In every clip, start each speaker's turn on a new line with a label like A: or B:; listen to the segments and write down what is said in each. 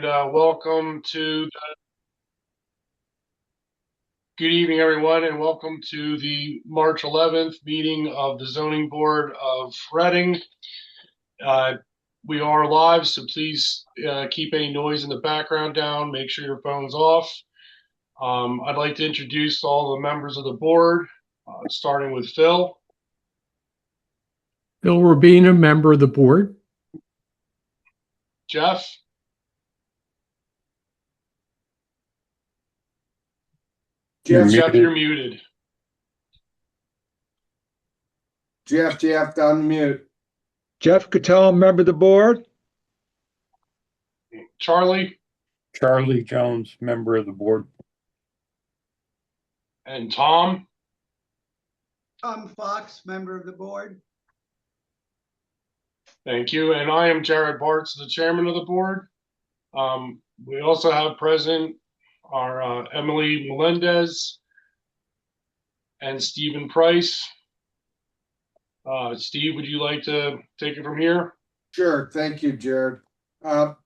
A: Welcome to good evening, everyone, and welcome to the March 11th meeting of the Zoning Board of Reading. We are live, so please keep any noise in the background down. Make sure your phone's off. I'd like to introduce all the members of the board, starting with Phil.
B: Phil Rubina, member of the board.
A: Jeff. Jeff, you're muted.
C: Jeff, you have to unmute.
D: Jeff Cattell, member of the board.
A: Charlie.
E: Charlie Jones, member of the board.
A: And Tom.
F: Tom Fox, member of the board.
A: Thank you. And I am Jared Bartz, the chairman of the board. We also have present our Emily Melendez and Stephen Price. Steve, would you like to take it from here?
C: Sure. Thank you, Jared. Or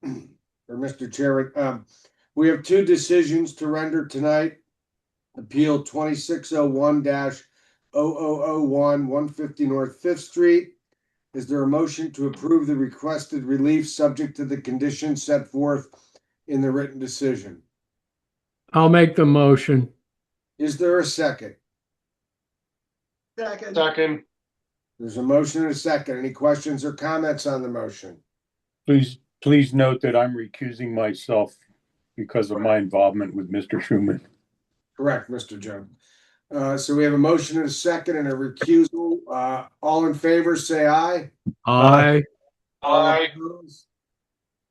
C: Mr. Chairman. We have two decisions to render tonight. Appeal 2601-0001, 150 North 5th Street. Is there a motion to approve the requested relief subject to the conditions set forth in the written decision?
B: I'll make the motion.
C: Is there a second?
A: Second.
C: There's a motion and a second. Any questions or comments on the motion?
E: Please note that I'm recusing myself because of my involvement with Mr. Schuman.
C: Correct, Mr. Jones. So we have a motion and a second and a recusal. All in favor, say aye.
B: Aye.
A: Aye.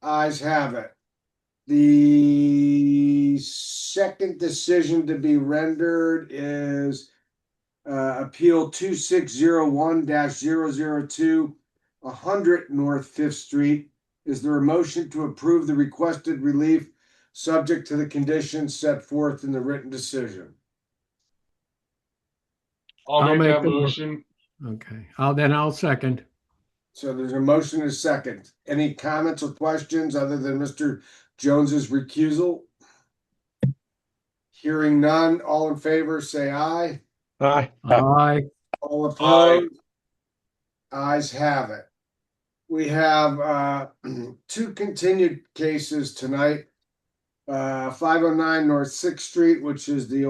C: Ayes have it. The second decision to be rendered is Appeal 2601-002, 100 North 5th Street. Is there a motion to approve the requested relief subject to the conditions set forth in the written decision?
A: I'll make that motion.
B: Okay. I'll second.
C: So there's a motion and a second. Any comments or questions other than Mr. Jones's recusal? Hearing none, all in favor, say aye.
D: Aye.
B: Aye.
C: All opposed? Ayes have it. We have two continued cases tonight. 509 North 6th Street, which is the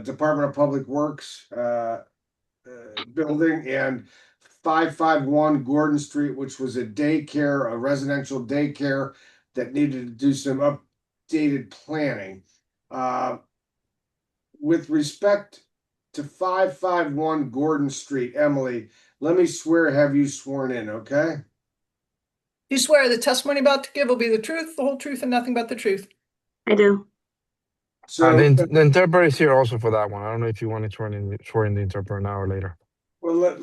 C: Department of Public Works building, and 551 Gordon Street, which was a residential daycare that needed to do some updated planning. With respect to 551 Gordon Street, Emily, let me have you sworn in, okay?
G: You swear the testimony about to give will be the truth, the whole truth, and nothing but the truth?
H: I do.
C: So
I: the interpreter is here also for that one. I don't know if you want to swear in the interpreter now or later.
C: Well,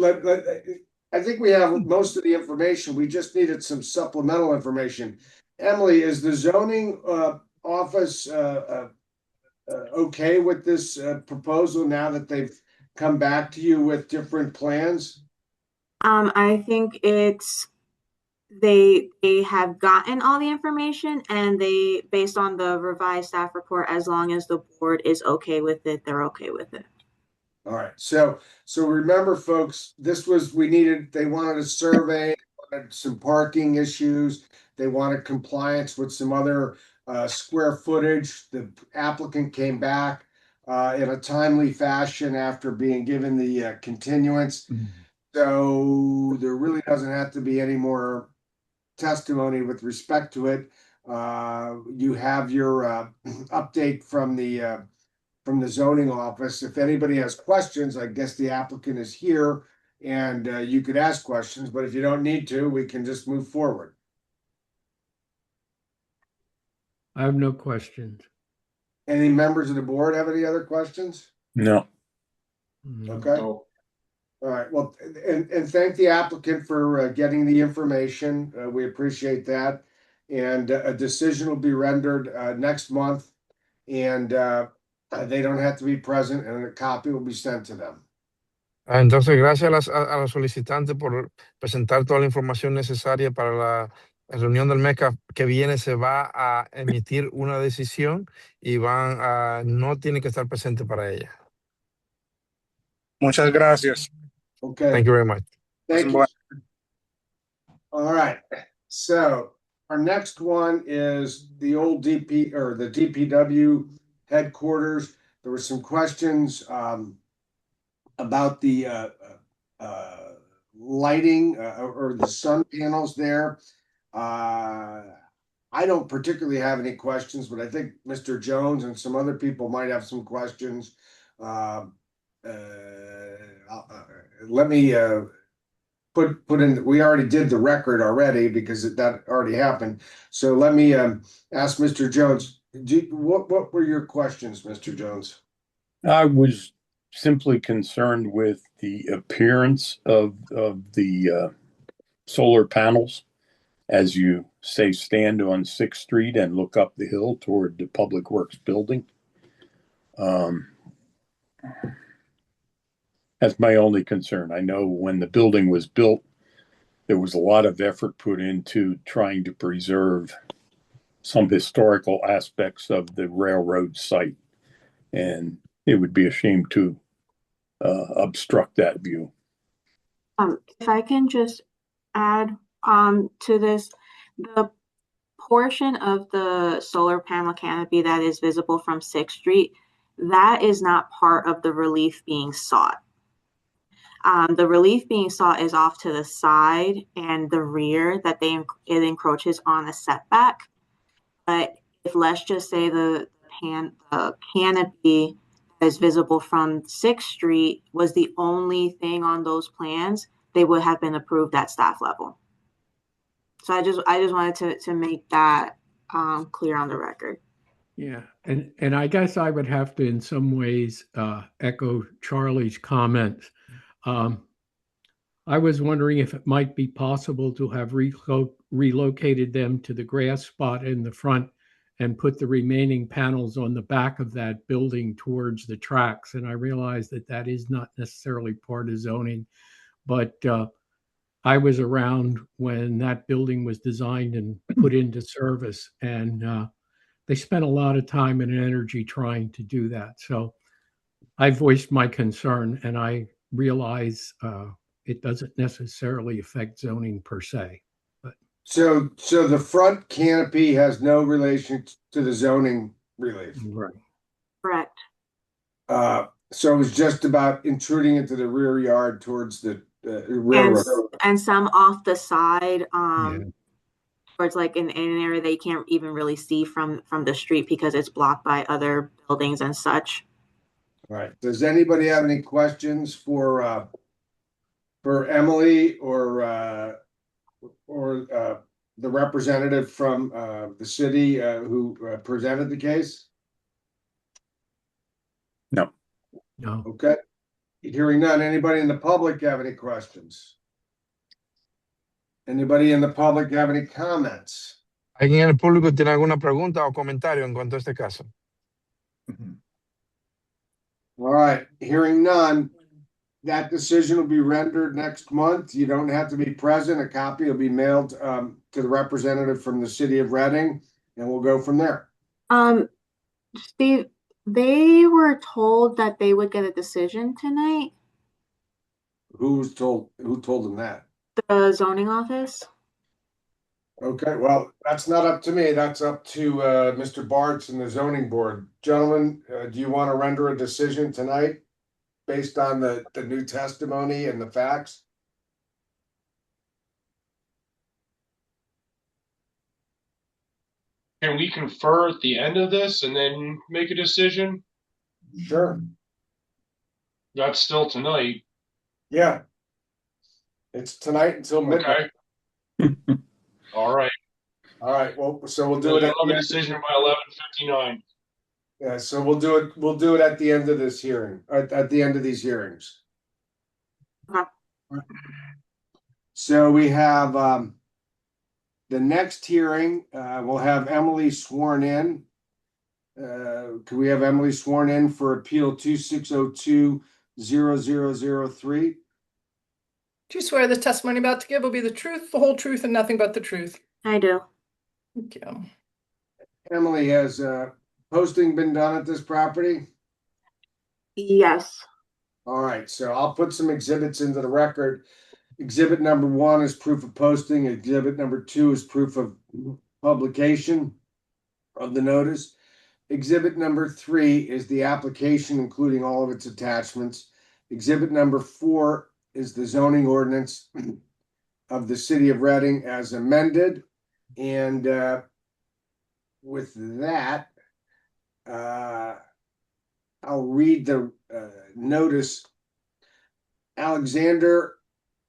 C: I think we have most of the information. We just needed some supplemental information. Emily, is the zoning office okay with this proposal now that they've come back to you with different plans?
H: I think they have gotten all the information, and they, based on the revised staff report, as long as the board is okay with it, they're okay with it.
C: All right. So remember, folks, they wanted a survey, wanted some parking issues. They wanted compliance with some other square footage. The applicant came back in a timely fashion after being given the continuance. Mm-hmm. So there really doesn't have to be any more testimony with respect to it. You have your update from the zoning office. If anybody has questions, I guess the applicant is here and you could ask questions, but if you don't need to, we can just move forward.
B: I have no questions.
C: Any members of the board have any other questions?
E: No.
C: Okay. No. All right. Well, and thank the applicant for getting the information. We appreciate that. And a decision will be rendered next month, and they don't have to be present, and a copy will be sent to them.
I: Entonces, gracias a la solicitante por presentar toda la información necesaria para en reunión del mes que viene se va a emitir una decisión y no tiene que estar presente para ella.
J: Muchas gracias.
C: Okay,
I: Thank you very much.
C: thank you. All right, so our next one is the old DP or the DPW headquarters. There were some questions about the lighting or the sun panels there. I don't particularly have any questions, but I think Mr. Jones and some other people might have some questions. Let me put in, we already did the record already because that already happened. So let me ask Mr. Jones, what were your questions, Mr. Jones?
E: I was simply concerned with the appearance of the solar panels as you say stand on 6th Street and look up the hill toward the Public Works building. That's my only concern. I know when the building was built, there was a lot of effort put into trying to preserve some historical aspects of the railroad site, and it would be a shame to obstruct that view.
H: If I can just add to this, the portion of the solar panel canopy that is visible from 6th Street, that is not part of the relief being sought. The relief being sought is off to the side and the rear that it encroaches on a setback. But if let's just say the canopy that is visible from 6th Street was the only thing on those plans, they would have been approved at staff level. So I just wanted to make that clear on the record.
B: Yeah, and I guess I would have to in some ways echo Charlie's comments. I was wondering if it might be possible to have relocated them to the grass spot in the front and put the remaining panels on the back of that building towards the tracks. And I realize that that is not necessarily part of zoning, but I was around when that building was designed and put into service, and they spent a lot of time and energy trying to do that. So I voiced my concern, and I realize it doesn't necessarily affect zoning per se. But
C: So the front canopy has no relation to the zoning relief.
B: right.
H: Correct.
C: So it was just about intruding into the rear yard towards the railroad.
H: And some off the side,
B: Yeah.
H: towards like in an area that you can't even really see from the street because it's blocked by other buildings and such.
C: All right. Does anybody have any questions for Emily or the representative from the city who presented the case?
E: No.
B: No.
C: Okay. Hearing none. Anybody in the public have any questions? Anybody in the public have any comments?
I: ¿Alguien en el público tiene alguna pregunta o comentario en cuanto a este caso?
C: All right. Hearing none. That decision will be rendered next month. You don't have to be present. A copy will be mailed to the representative from the city of Reading, and we'll go from there.
H: Steve, they were told that they would get a decision tonight.
C: Who told them that?
H: The zoning office.
C: Okay, well, that's not up to me. That's up to Mr. Bartz and the zoning board. Gentlemen, do you want to render a decision tonight based on the new testimony and the facts?
A: Can we confer at the end of this and then make a decision?
C: Sure.
A: That's still tonight.
C: Yeah. It's tonight until midnight.
A: Okay. All right.
C: All right. Well, so we'll do it.
A: We'll have a decision by 11:59.
C: Yeah. So we'll do it. We'll do it at the end of this hearing. At the end of these hearings.
H: Okay.
C: So we have the next hearing. We'll have Emily sworn in. Could we have Emily sworn in for appeal 2602-0003?
G: Do you swear the testimony about to give will be the truth, the whole truth, and nothing but the truth?
H: I do.
G: Thank you.
C: Emily, has posting been done at this property?
H: Yes.
C: All right, so I'll put some exhibits into the record. Exhibit number 1 is proof of posting. Exhibit number 2 is proof of publication of the notice. Exhibit number 3 is the application, including all of its attachments. Exhibit number 4 is the zoning ordinance of the city of Reading as amended. And with that, I'll read the notice. Alexander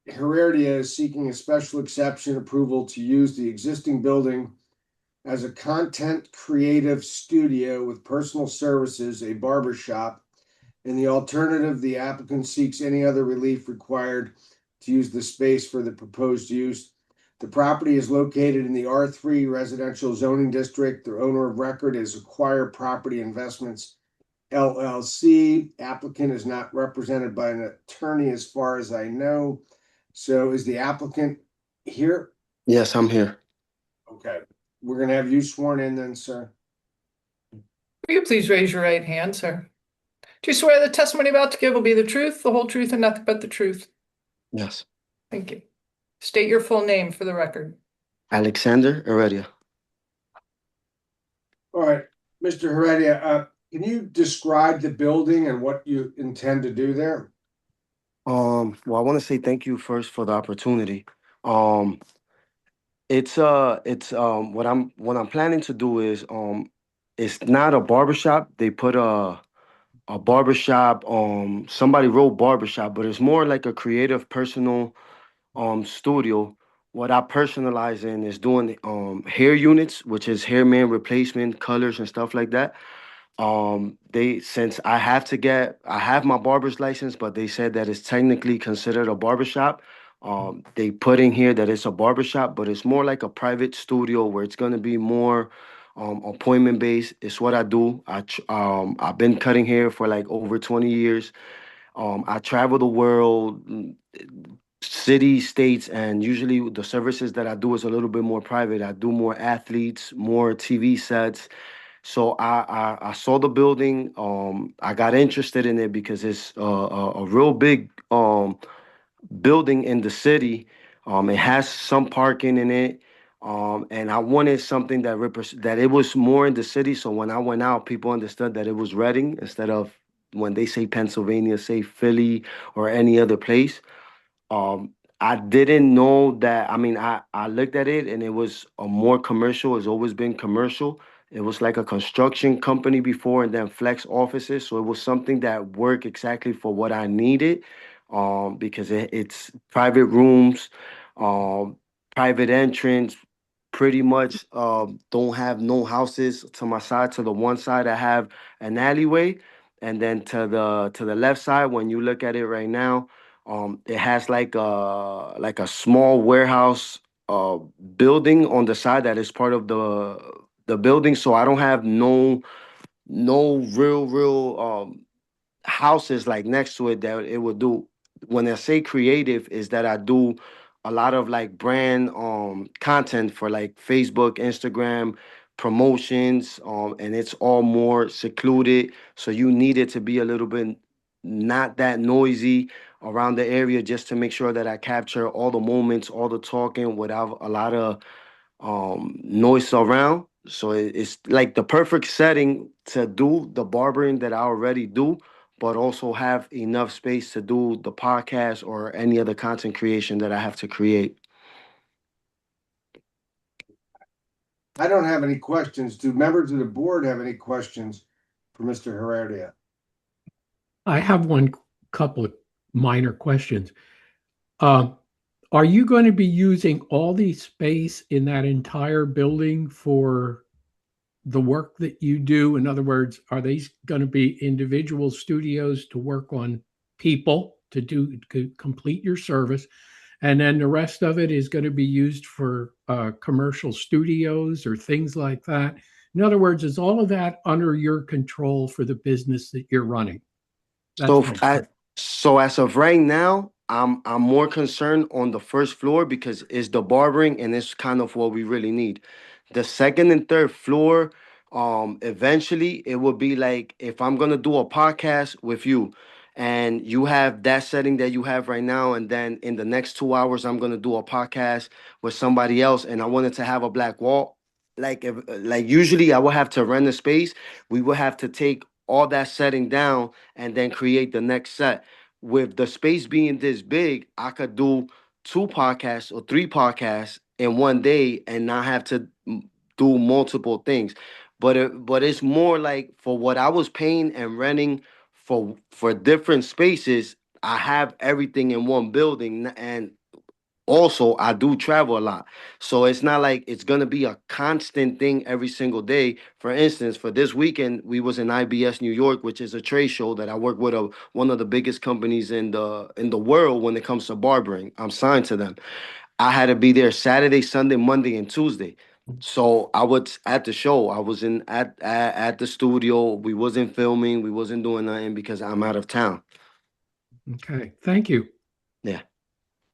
C: Heredia is seeking a special exception approval to use the existing building as a content creative studio with personal services, a barber shop. In the alternative, the applicant seeks any other relief required to use the space for the proposed use. The property is located in the R3 residential zoning district. The owner of record is Acquire Property Investments LLC. Applicant is not represented by an attorney as far as I know. So is the applicant here?
J: Yes, I'm here.
C: Okay, we're gonna have you sworn in then, sir.
G: Will you please raise your right hand, sir? Do you swear the testimony about to give will be the truth, the whole truth, and nothing but the truth?
J: Yes.
G: Thank you. State your full name for the record.
J: Alexander Heredia.
C: All right, Mr. Heredia, can you describe the building and what you intend to do there?
J: Well, I want to say thank you first for the opportunity. What I'm planning to do is it's not a barbershop. They put a barbershop, somebody wrote barbershop, but it's more like a creative personal studio. What I personalize in is doing hair units, which is hair man replacement, colors and stuff like that. Since I have my barber's license, but they said that it's technically considered a barbershop. They put in here that it's a barbershop, but it's more like a private studio where it's gonna be more appointment based. It's what I do. I've been cutting hair for like over 20 years. I travel the world, cities, states, and usually the services that I do is a little bit more private. I do more athletes, more TV sets. So I saw the building. I got interested in it because it's a real big building in the city. It has some parking in it. And I wanted something that it was more in the city. So when I went out, people understood that it was Reading instead of when they say Pennsylvania, say Philly or any other place. I didn't know that. I mean, I looked at it and it was a more commercial. It's always been commercial. It was like a construction company before and then flex offices. So it was something that worked exactly for what I needed. Because it's private rooms, private entrance, pretty much don't have no houses to my side. To the one side, I have an alleyway. And then to the left side, when you look at it right now, it has like a small warehouse building on the side that is part of the building. So I don't have no real houses like next to it that it would do. When I say creative, is that I do a lot of like brand content for like Facebook, Instagram promotions, and it's all more secluded. So you need it to be a little bit not that noisy around the area just to make sure that I capture all the moments, all the talking without a lot of noise around. So it's like the perfect setting to do the barbering that I already do, but also have enough space to do the podcast or any other content creation that I have to create.
C: I don't have any questions. Do members of the board have any questions for Mr. Heredia?
B: I have one couple of minor questions. Are you going to be using all the space in that entire building for the work that you do? In other words, are these going to be individual studios to work on people to complete your service? And then the rest of it is going to be used for commercial studios or things like that. In other words, is all of that under your control for the business that you're running? That's
J: So as of right now, I'm more concerned on the first floor because it's the barbering and it's kind of what we really need. The second and third floor, eventually it will be like if I'm gonna do a podcast with you and you have that setting that you have right now, and then in the next 2 hours I'm gonna do a podcast with somebody else and I wanted to have a black wall. Like usually I would have to rent a space. We would have to take all that setting down and then create the next set. With the space being this big, I could do 2 podcasts or 3 podcasts in one day and not have to do multiple things. But it's more like for what I was paying and renting for different spaces, I have everything in one building, and also I do travel a lot, so it's not like it's gonna be a constant thing every single day. For instance, for this weekend we was in IBS New York, which is a trade show that I work with, one of the biggest companies in the world when it comes to barbering. I'm signed to them. I had to be there Saturday, Sunday, Monday, and Tuesday. So I was at the show. I was in at the studio. We wasn't filming. We wasn't doing nothing because I'm out of town.
B: Okay, thank you.
J: Yeah.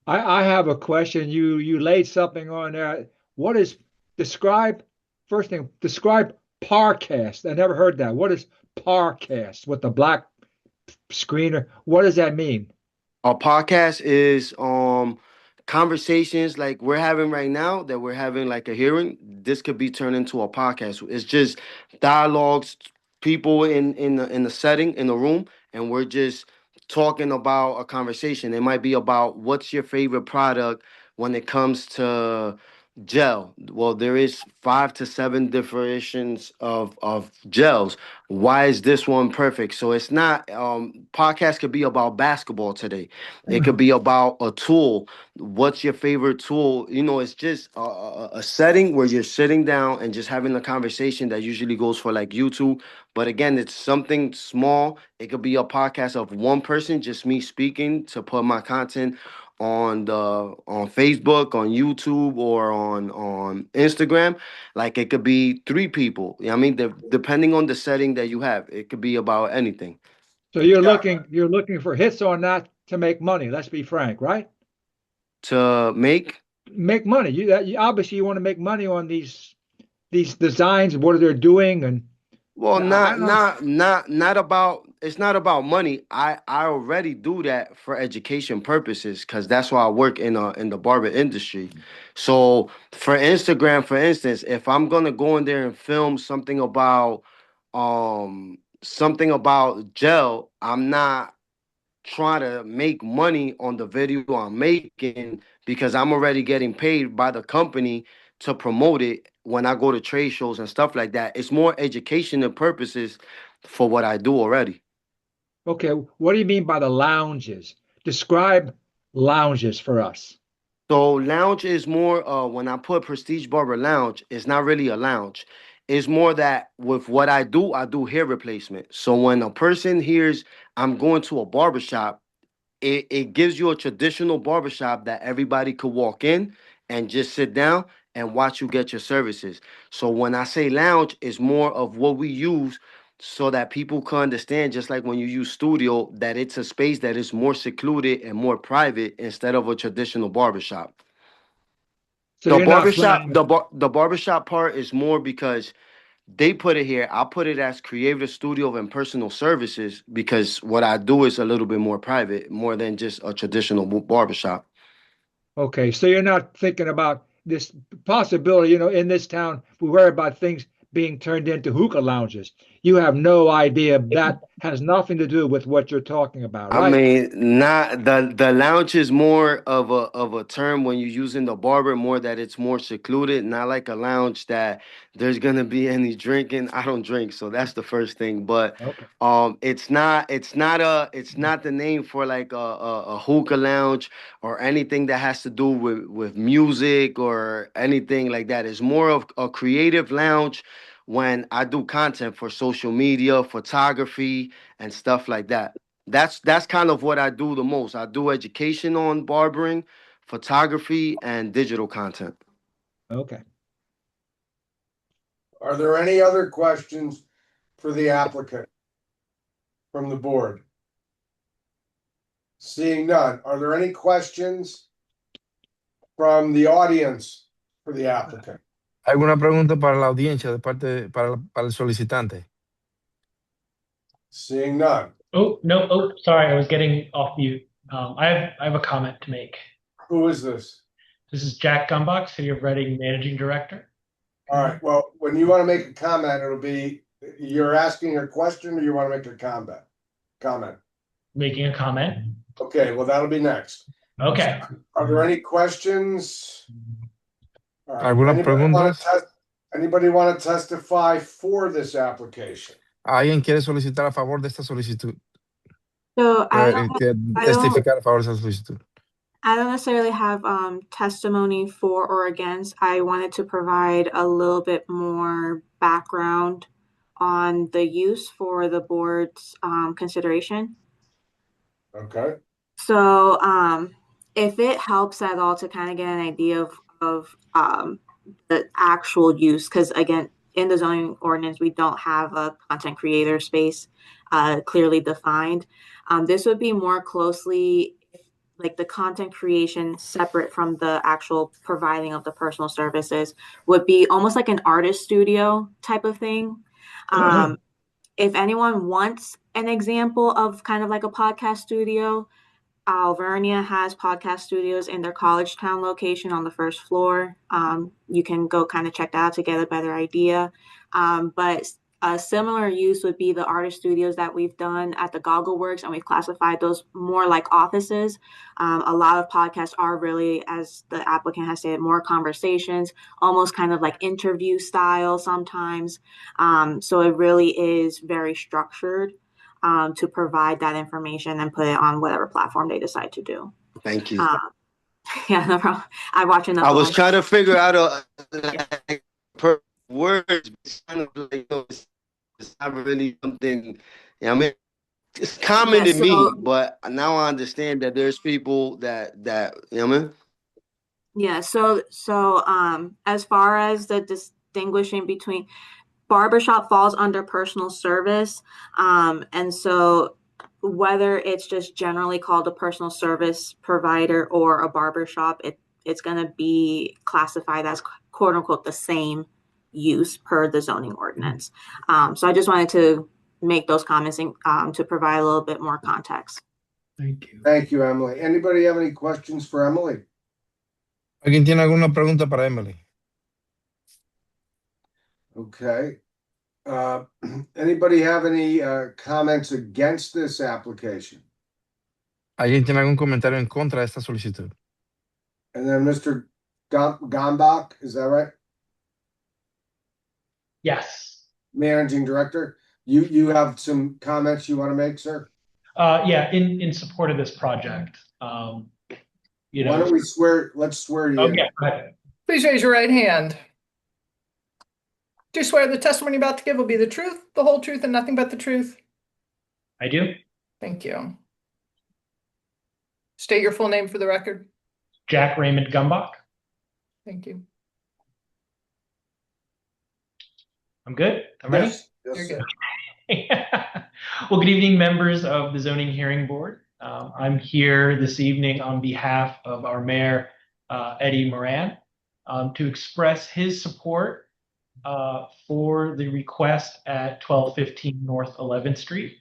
D: I have a question. You laid something on there. What is describe first thing? Describe Parcast. I never heard that. What is Parcast with the black screener? What does that mean?
J: Our podcast is conversations like we're having right now, that we're having like a hearing. This could be turned into a podcast. It's just dialogues, people in the setting in the room, and we're just talking about a conversation. It might be about what's your favorite product when it comes to gel. Well, there is 5 to 7 differentiations of gels. Why is this one perfect? So it's not podcast could be about basketball today. It could be about a tool. What's your favorite tool? You know, it's just a setting where you're sitting down and just having a conversation that usually goes for like YouTube. But again, it's something small. It could be a podcast of one person, just me speaking to put my content on Facebook, on YouTube, or on Instagram. Like it could be 3 people. I mean, depending on the setting that you have, it could be about anything.
D: So you're looking for hits on that to make money. Let's be frank, right?
J: To make
D: Make money. Obviously you want to make money on these designs, what they're doing, and
J: Well,
D: I don't.
J: not about, it's not about money. I already do that for education purposes because that's why I work in the barber industry. So for Instagram, for instance, if I'm gonna go in there and film something about gel, I'm not trying to make money on the video I'm making because I'm already getting paid by the company to promote it when I go to trade shows and stuff like that. It's more educational purposes for what I do already.
D: Okay, what do you mean by the lounges? Describe lounges for us.
J: So lounge is more when I put Prestige Barber Lounge, it's not really a lounge. It's more that with what I do hair replacement. So when a person hears I'm going to a barbershop, it gives you a traditional barbershop that everybody could walk in and just sit down and watch you get your services. So when I say lounge, it's more of what we use so that people can understand, just like when you use studio, that it's a space that is more secluded and more private instead of a traditional barbershop.
D: So you're not planning.
J: The barbershop part is more because they put it here. I put it as creative studio and personal services because what I do is a little bit more private, more than just a traditional barbershop.
D: Okay, so you're not thinking about this possibility, in this town, we worry about things being turned into hookah lounges. You have no idea that has nothing to do with what you're talking about,
J: I
D: right?
J: mean, not the lounge is more of a term when you're using the barber, more that it's more secluded, not like a lounge that there's gonna be any drinking. I don't drink, so that's the first thing. But
D: Okay.
J: it's not the name for like a hookah lounge or anything that has to do with music or anything like that. It's more of a creative lounge when I do content for social media, photography, and stuff like that. That's kind of what I do the most. I do education on barbering, photography, and digital content.
D: Okay.
C: Are there any other questions for the applicant from the board? Seeing none, are there any questions from the audience for the applicant?
I: ¿Alguna pregunta para la audiencia de parte para el solicitante?
C: Seeing none.
K: Oh, no. Oh, sorry. I was getting off mute. I have a comment to make.
C: Who is this?
K: This is Jack Gumbach, City of Reading Managing Director.
C: All right, well, when you want to make a comment, it'll be, you're asking a question or you want to make a comment? Comment.
K: Making a comment.
C: Okay, well, that'll be next.
K: Okay.
C: Are there any questions? All right,
I: ¿Algunas preguntas?
C: Anybody want to testify for this application?
I: ¿Alguien quiere solicitar a favor de esta solicitud?
H: So
I: Testificar a favor de esta solicitud.
H: I don't necessarily have testimony for or against. I wanted to provide a little bit more background on the use for the board's consideration.
C: Okay.
H: So if it helps at all to kind of get an idea of the actual use, because again, in the zoning ordinance, we don't have a content creator space clearly defined. This would be more closely like the content creation separate from the actual providing of the personal services would be almost like an artist studio type of thing. If anyone wants an example of kind of like a podcast studio, Alvernia has podcast studios in their College Town location on the first floor. You can go kind of check that out to get a better idea. But a similar use would be the artist studios that we've done at the Goggle Works, and we've classified those more like offices. A lot of podcasts are really, as the applicant has said, more conversations, almost kind of like interview style sometimes. So it really is very structured to provide that information and put it on whatever platform they decide to do.
J: Thank you.
H: Yeah, no problem. I watch enough.
J: I was trying to figure out words. It's not really something. I mean, it's common to me, but now I understand that there's people that you know what I mean.
H: Yeah. So as far as the distinguishing between barbershop falls under personal service, and so whether it's just generally called a personal service provider or a barbershop, it's going to be classified as quote unquote the same use per the zoning ordinance. So I just wanted to make those comments to provide a little bit more context.
B: Thank you.
C: Thank you, Emily. Anybody have any questions for Emily?
I: ¿Alguien tiene alguna pregunta para Emily?
C: Okay. Anybody have any comments against this application?
I: ¿Alguien tiene algún comentario en contra de esta solicitud?
C: And then Mr. Gombach, is that right?
K: Yes.
C: Managing Director, you have some comments you want to make, sir?
K: Yeah, in support of this project.
C: Why don't we let's swear you in.
K: Okay, go ahead.
G: Please raise your right hand. Do you swear the testimony you're about to give will be the truth, the whole truth, and nothing but the truth?
K: I do.
G: Thank you. State your full name for the record.
K: Jack Raymond Gumbach.
G: Thank you.
K: I'm good. I'm ready.
C: Yes,
G: You're
C: sir.
G: good.
K: Well, good evening, members of the Zoning Hearing Board. I'm here this evening on behalf of our mayor, Eddie Moran, to express his support for the request at 1215 North 11th Street.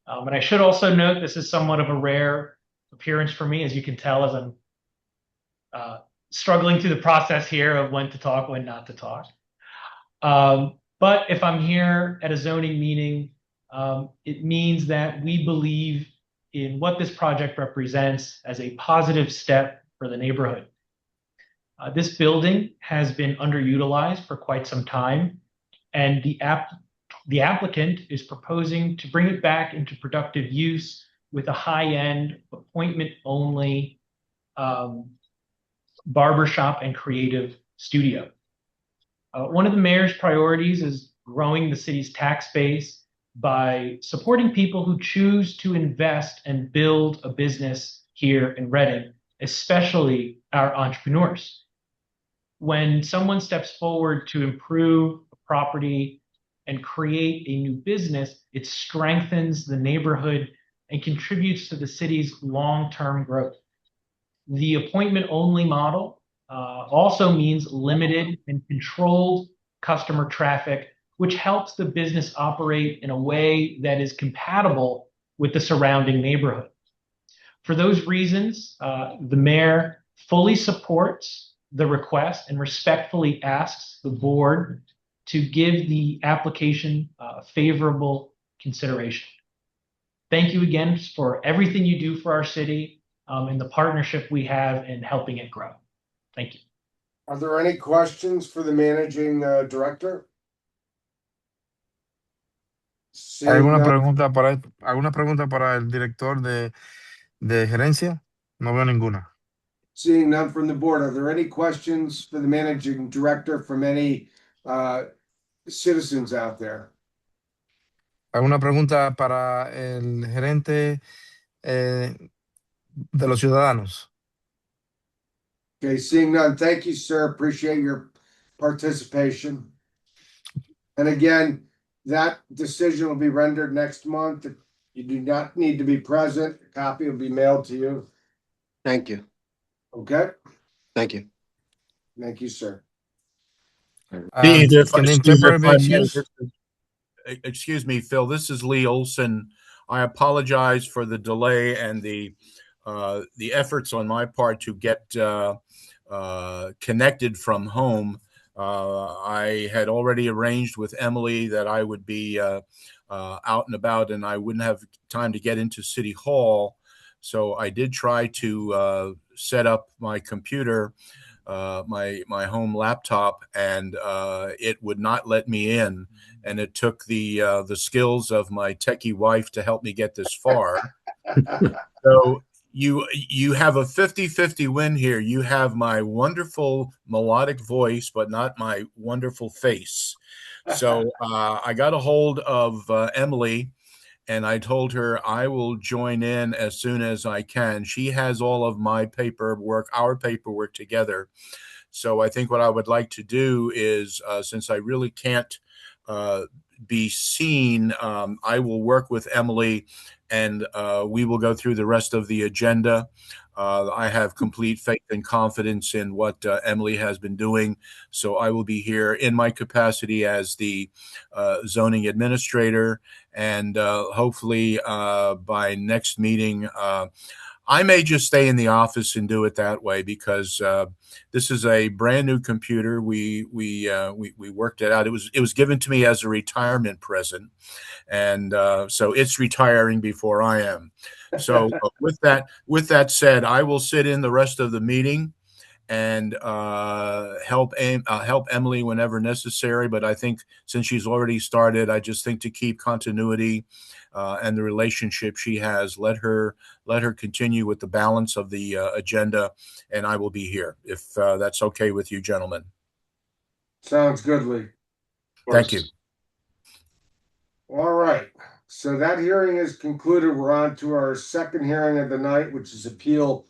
K: And I should also note this is somewhat of a rare appearance for me, as you can tell, as I'm struggling through the process here of when to talk, when not to talk. But if I'm here at a zoning meeting, it means that we believe in what this project represents as a positive step for the neighborhood. This building has been underutilized for quite some time, and the applicant is proposing to bring it back into productive use with a high-end, appointment-only barbershop and creative studio. One of the mayor's priorities is growing the city's tax base by supporting people who choose to invest and build a business here in Reading, especially our entrepreneurs. When someone steps forward to improve a property and create a new business, it strengthens the neighborhood and contributes to the city's long-term growth. The appointment-only model also means limited and controlled customer traffic, which helps the business operate in a way that is compatible with the surrounding neighborhood. For those reasons, the mayor fully supports the request and respectfully asks the board to give the application favorable consideration. Thank you again for everything you do for our city and the partnership we have in helping it grow. Thank you.
C: Are there any questions for the managing director?
I: ¿Alguna pregunta para el director de gerencia? No veo ninguna.
C: Seeing none from the board, are there any questions for the managing director from any citizens out there?
I: ¿Alguna pregunta para el gerente de los ciudadanos?
C: Okay, seeing none, thank you, sir. Appreciate your participation. And again, that decision will be rendered next month. You do not need to be present. A copy will be mailed to you.
J: Thank you.
C: Okay?
J: Thank you.
C: Thank you, sir.
I: Can the interpreter be excused?
E: Excuse me, Phil. This is Lee Olson. I apologize for the delay and the efforts on my part to get connected from home. I had already arranged with Emily that I would be out and about, and I wouldn't have time to get into City Hall. So I did try to set up my computer, my home laptop, and it would not let me in. And it took the skills of my techie wife to help me get this far. So you have a 50-50 win here. You have my wonderful melodic voice, but not my wonderful face. So I got a hold of Emily, and I told her I will join in as soon as I can. She has all of my paperwork, our paperwork together. So I think what I would like to do is, since I really can't be seen, I will work with Emily, and we will go through the rest of the agenda. I have complete faith and confidence in what Emily has been doing. So I will be here in my capacity as the zoning administrator, and hopefully by next meeting, I may just stay in the office and do it that way, because this is a brand new computer. We worked it out. It was given to me as a retirement present, and so it's retiring before I am. So with that said, I will sit in the rest of the meeting and help Emily whenever necessary. But I think since she's already started, I just think to keep continuity and the relationship she has, let her continue with the balance of the agenda, and I will be here if that's okay with you, gentlemen.
C: Sounds good, Lee.
E: Thank you.
C: All right. So that hearing is concluded. We're on to our second hearing of the night, which is Appeal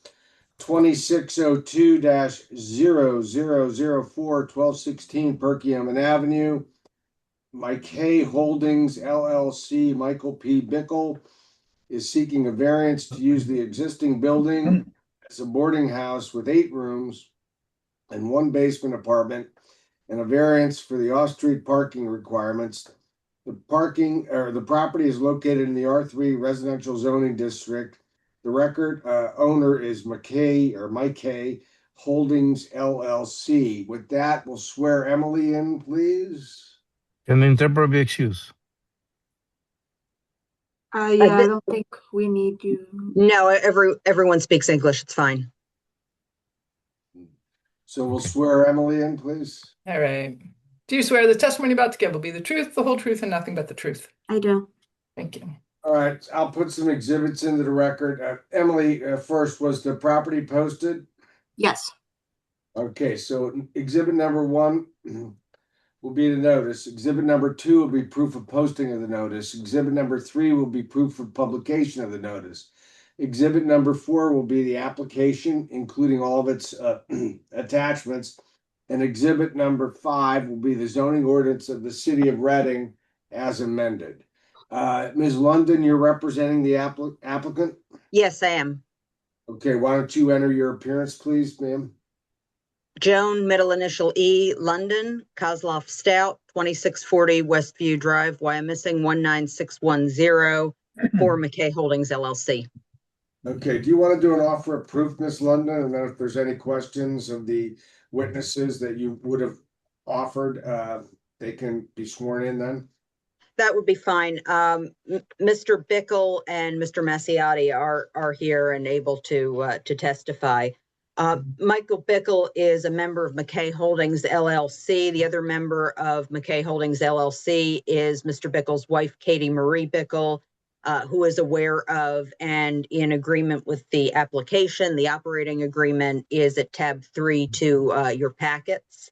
C: 2602-0004, 1216 Perkiomen Avenue. McKay Holdings LLC, Michael P. Bickle, is seeking a variance to use the existing building as a boarding house with 8 rooms and 1 basement apartment, and a variance for the off-street parking requirements. The property is located in the R3 residential zoning district. The record owner is McKay Holdings LLC. With that, we'll swear Emily in, please.
I: Can the interpreter be excused?
H: Yeah, I don't think we need you.
L: No, everyone speaks English. It's fine.
C: So we'll swear Emily in, please.
G: All right. Do you swear the testimony about to give will be the truth, the whole truth, and nothing but the truth?
H: I do.
G: Thank you.
C: All right, I'll put some exhibits into the record. Emily, first, was the property posted?
H: Yes.
C: Okay, so exhibit number 1 will be the notice. Exhibit number 2 will be proof of posting of the notice. Exhibit number 3 will be proof of publication of the notice. Exhibit number 4 will be the application, including all of its attachments. And exhibit number 5 will be the zoning ordinance of the city of Reading as amended. Ms. London, you're representing the applicant?
L: Yes, I am.
C: Okay, why don't you enter your appearance, please, ma'am?
L: Joan, middle initial E, London, Kozloff Stout, 2640 Westview Drive, Wyomissing 19610 for McKay Holdings LLC.
C: Okay, do you want to do an offer of proof, Ms. London? And then if there's any questions of the witnesses that you would have offered, they can be sworn in then?
L: That would be fine. Mr. Bickle and Mr. Massiotti are here and able to testify. Michael Bickle is a member of McKay Holdings LLC. The other member of McKay Holdings LLC is Mr. Bickle's wife, Katie Marie Bickle, who is aware of and in agreement with the application. The operating agreement is at tab 3 to your packets.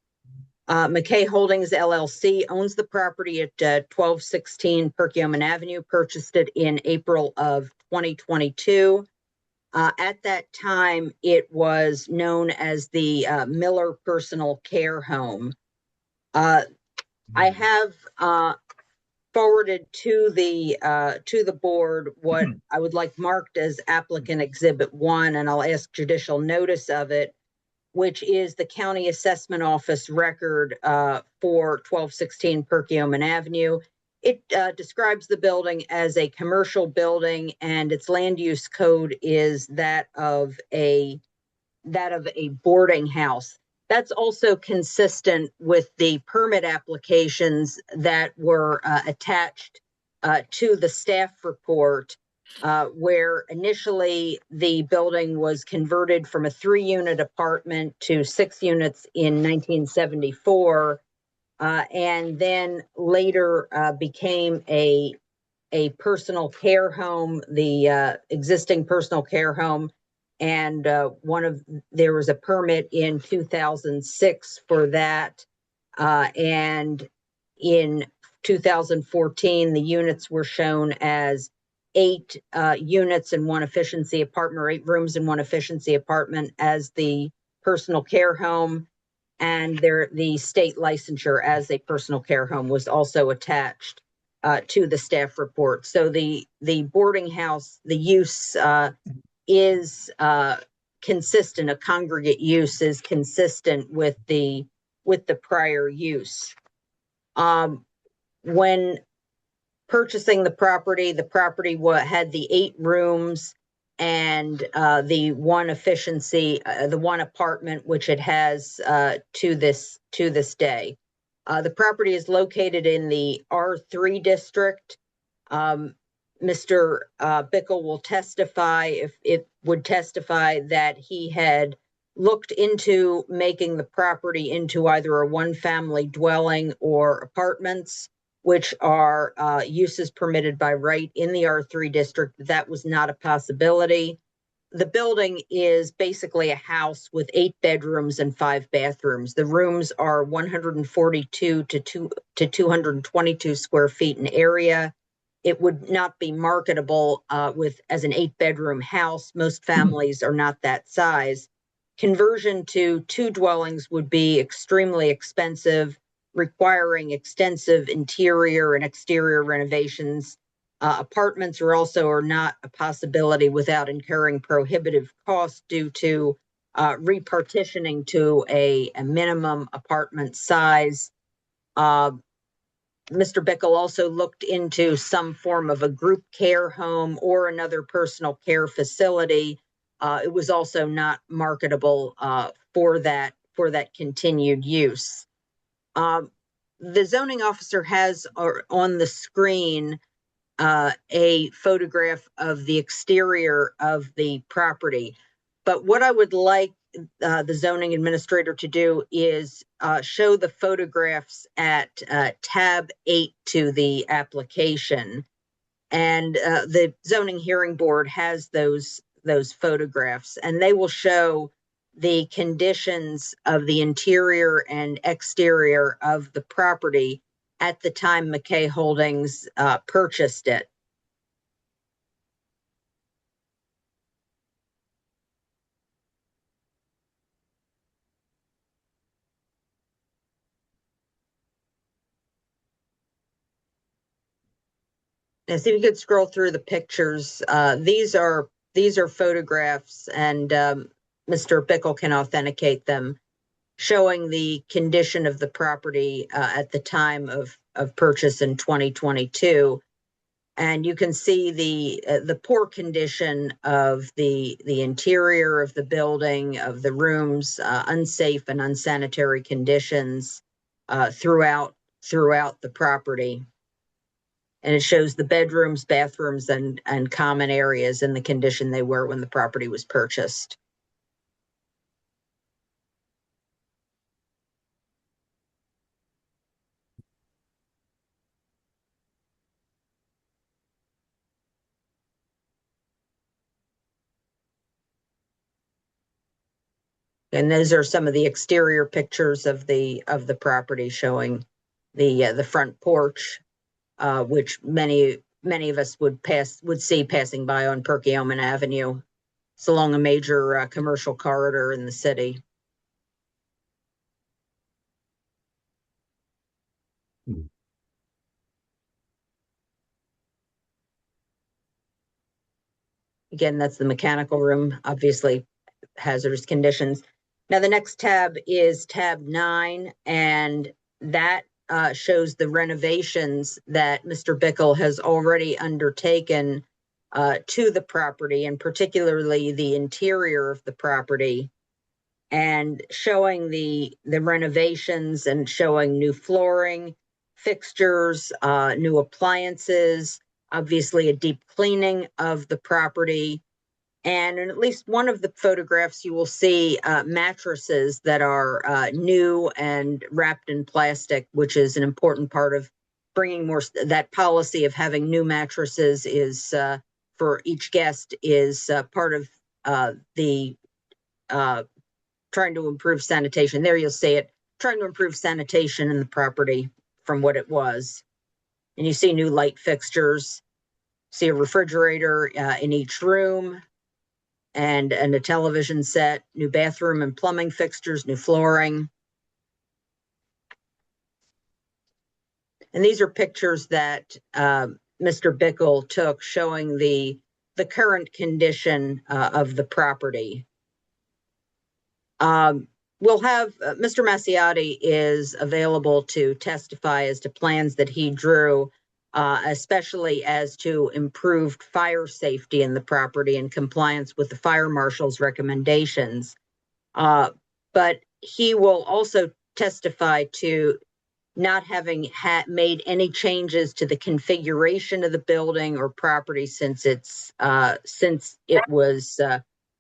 L: McKay Holdings LLC owns the property at 1216 Perkiomen Avenue, purchased it in April of 2022. At that time, it was known as the Miller Personal Care Home. I have forwarded to the board what I would like marked as applicant exhibit 1, and I'll ask judicial notice of it, which is the county assessment office record for 1216 Perkiomen Avenue. It describes the building as a commercial building, and its land use code is that of a boarding house. That's also consistent with the permit applications that were attached to the staff report, where initially the building was converted from a 3-unit apartment to 6 units in 1974, and then later became a personal care home, the existing personal care home. And there was a permit in 2006 for that. And in 2014, the units were shown as 8 units in one efficiency apartment, or 8 rooms in one efficiency apartment as the personal care home. And the state licensure as a personal care home was also attached to the staff report. So the boarding house, the use is consistent. A congregate use is consistent with the prior use. When purchasing the property had the 8 rooms and the one efficiency, the one apartment, which it has to this day. The property is located in the R3 district. Mr. Bickle will testify, if it would testify, that he had looked into making the property into either a one-family dwelling or apartments, which are uses permitted by right in the R3 district. That was not a possibility. The building is basically a house with 8 bedrooms and 5 bathrooms. The rooms are 142 to 222 square feet in area. It would not be marketable as an 8-bedroom house. Most families are not that size. Conversion to 2 dwellings would be extremely expensive, requiring extensive interior and exterior renovations. Apartments are not a possibility without incurring prohibitive costs due to repartitioning to a minimum apartment size. Mr. Bickle also looked into some form of a group care home or another personal care facility. It was also not marketable for that continued use. The zoning officer has on the screen a photograph of the exterior of the property. But what I would like the zoning administrator to do is show the photographs at tab 8 to the application. And the zoning hearing board has those photographs, and they will show the conditions of the interior and exterior of the property at the time McKay Holdings purchased it. As if you could scroll through the pictures, these are photographs, and Mr. Bickle can authenticate them, showing the condition of the property at the time of purchase in 2022. And you can see the poor condition of the interior of the building, of the rooms, unsafe and unsanitary conditions throughout the property. And it shows the bedrooms, bathrooms, and common areas in the condition they were when the property was purchased. And those are some of the exterior pictures of the property, showing the front porch, which many of us would see passing by on Perkiomen Avenue. It's along a major commercial corridor in the city. Again, that's the mechanical room, obviously hazardous conditions. Now, the next tab is tab 9, and that shows the renovations that Mr. Bickle has already undertaken to the property, and particularly the interior of the property, and showing the renovations and showing new flooring, fixtures, new appliances, obviously a deep cleaning of the property. And in at least one of the photographs, you will see mattresses that are new and wrapped in plastic, which is an important part of bringing more. That policy of having new mattresses is for each guest is part of the trying to improve sanitation. There you'll see it, trying to improve sanitation in the property from what it was. And you see new light fixtures, see a refrigerator in each room, and a television set, new bathroom and plumbing fixtures, new flooring. And these are pictures that Mr. Bickle took showing the current condition of the property. We'll have Mr. Masiotti is available to testify as to plans that he drew, especially as to improved fire safety in the property and compliance with the fire marshal's recommendations. But he will also testify to not having made any changes to the configuration of the building or property since it was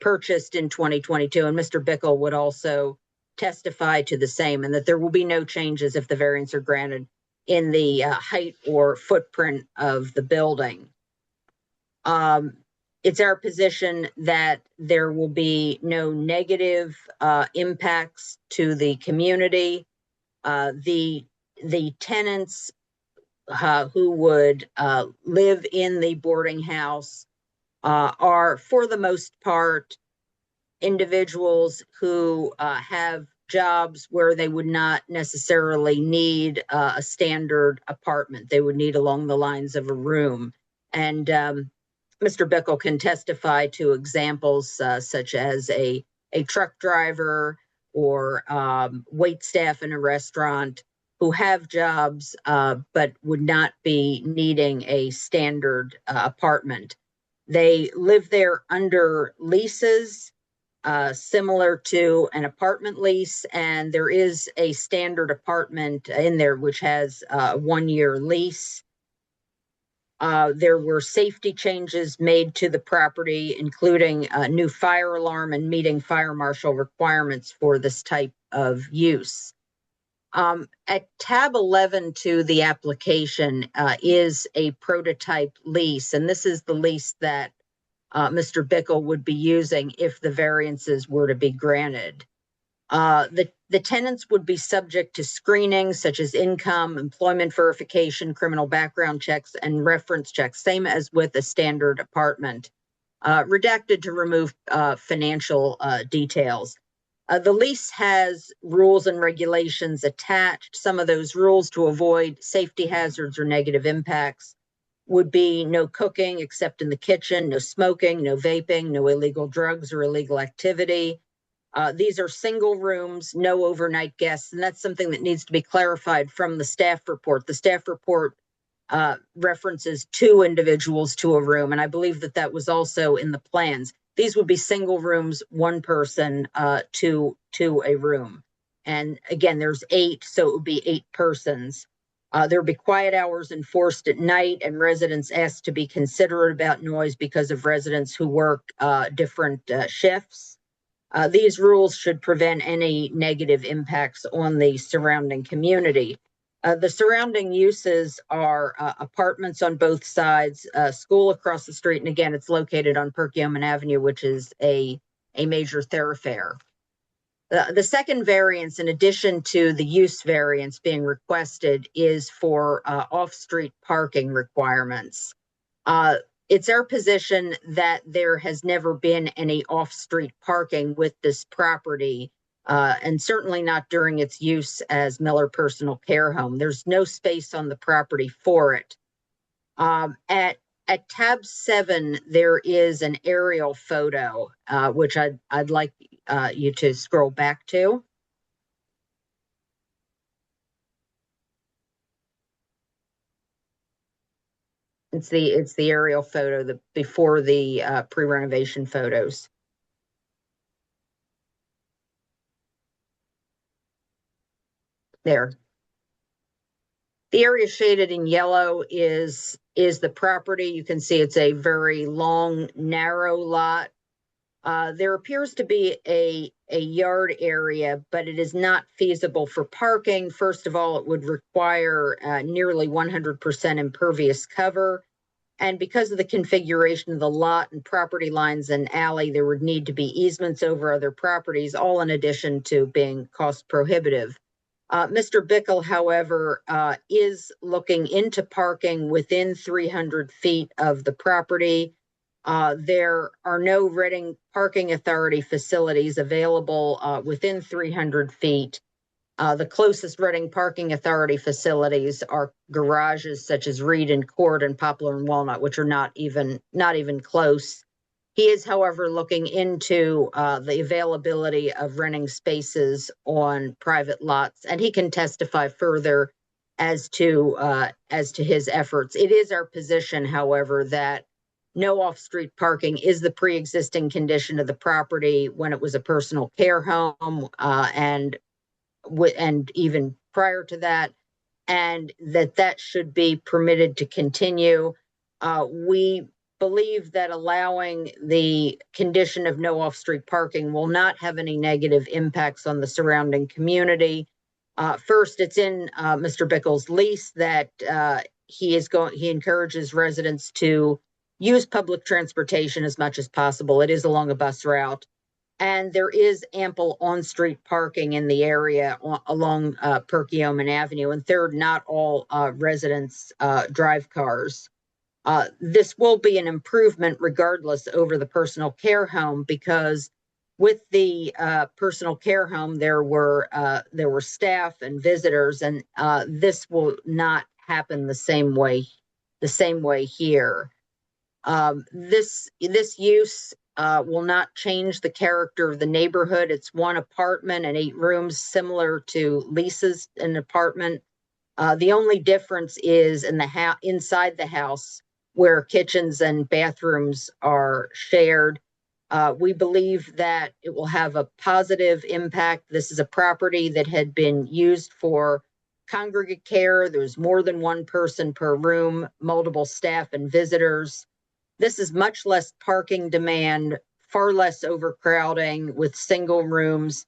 L: purchased in 2022. And Mr. Bickle would also testify to the same, and that there will be no changes if the variants are granted in the height or footprint of the building. It's our position that there will be no negative impacts to the community. The tenants who would live in the boarding house are, for the most part, individuals who have jobs where they would not necessarily need a standard apartment. They would need along the lines of a room. And Mr. Bickle can testify to examples such as a truck driver or wait staff in a restaurant who have jobs but would not be needing a standard apartment. They live there under leases similar to an apartment lease, and there is a standard apartment in there which has a 1-year lease. There were safety changes made to the property, including a new fire alarm and meeting fire marshal requirements for this type of use. At tab 11 to the application is a prototype lease, and this is the lease that Mr. Bickle would be using if the variances were to be granted. The tenants would be subject to screening such as income, employment verification, criminal background checks, and reference checks, same as with a standard apartment, redacted to remove financial details. The lease has rules and regulations attached. Some of those rules to avoid safety hazards or negative impacts would be no cooking except in the kitchen, no smoking, no vaping, no illegal drugs or illegal activity. These are single rooms, no overnight guests, and that's something that needs to be clarified from the staff report. The staff report references 2 individuals to a room, and I believe that that was also in the plans. These would be single rooms, 1 person to a room. And again, there's 8, so it would be 8 persons. There would be quiet hours enforced at night, and residents asked to be considerate about noise because of residents who work different shifts. These rules should prevent any negative impacts on the surrounding community. The surrounding uses are apartments on both sides, school across the street, and again, it's located on Perkiomen Avenue, which is a major thoroughfare. The second variance, in addition to the use variance being requested, is for off-street parking requirements. It's our position that there has never been any off-street parking with this property, and certainly not during its use as Miller Personal Care Home. There's no space on the property for it. At tab 7, there is an aerial photo, which I'd like you to scroll back to. It's the aerial photo before the pre-renovation photos. There. The area shaded in yellow is the property. You can see it's a very long, narrow lot. There appears to be a yard area, but it is not feasible for parking. First of all, it would require nearly 100% impervious cover. And because of the configuration of the lot and property lines and alley, there would need to be easements over other properties, all in addition to being cost prohibitive. Mr. Bickle, however, is looking into parking within 300 feet of the property. There are no Reading Parking Authority facilities available within 300 feet. The closest Reading Parking Authority facilities are garages such as Reed and Court and Poplar and Walnut, which are not even close. He is, however, looking into the availability of renting spaces on private lots, and he can testify further as to his efforts. It is our position, however, that no off-street parking is the pre-existing condition of the property when it was a personal care home, and even prior to that, and that should be permitted to continue. We believe that allowing the condition of no off-street parking will not have any negative impacts on the surrounding community. First, it's in Mr. Bickle's lease that he encourages residents to use public transportation as much as possible. It is along a bus route, and there is ample on-street parking in the area along Perkiomen Avenue. And third, not all residents drive cars. This will be an improvement regardless over the personal care home, because with the personal care home, there were staff and visitors, and this will not happen the same way here. This use will not change the character of the neighborhood. It's 1 apartment and 8 rooms, similar to leases in an apartment. The only difference is inside the house, where kitchens and bathrooms are shared. We believe that it will have a positive impact. This is a property that had been used for congregate care. There's more than 1 person per room, multiple staff and visitors. This is much less parking demand, far less overcrowding with single rooms,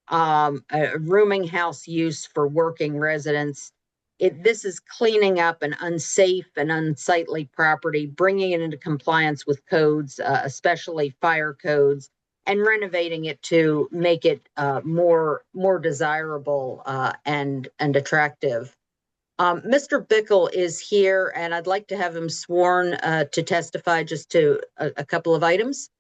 L: a rooming house use for working residents. This is cleaning up an unsafe and unsightly property, bringing it into compliance with codes, especially fire codes, and renovating it to make it more desirable and attractive. Mr. Bickle is here, and I'd like to have him sworn to testify just to a couple of items.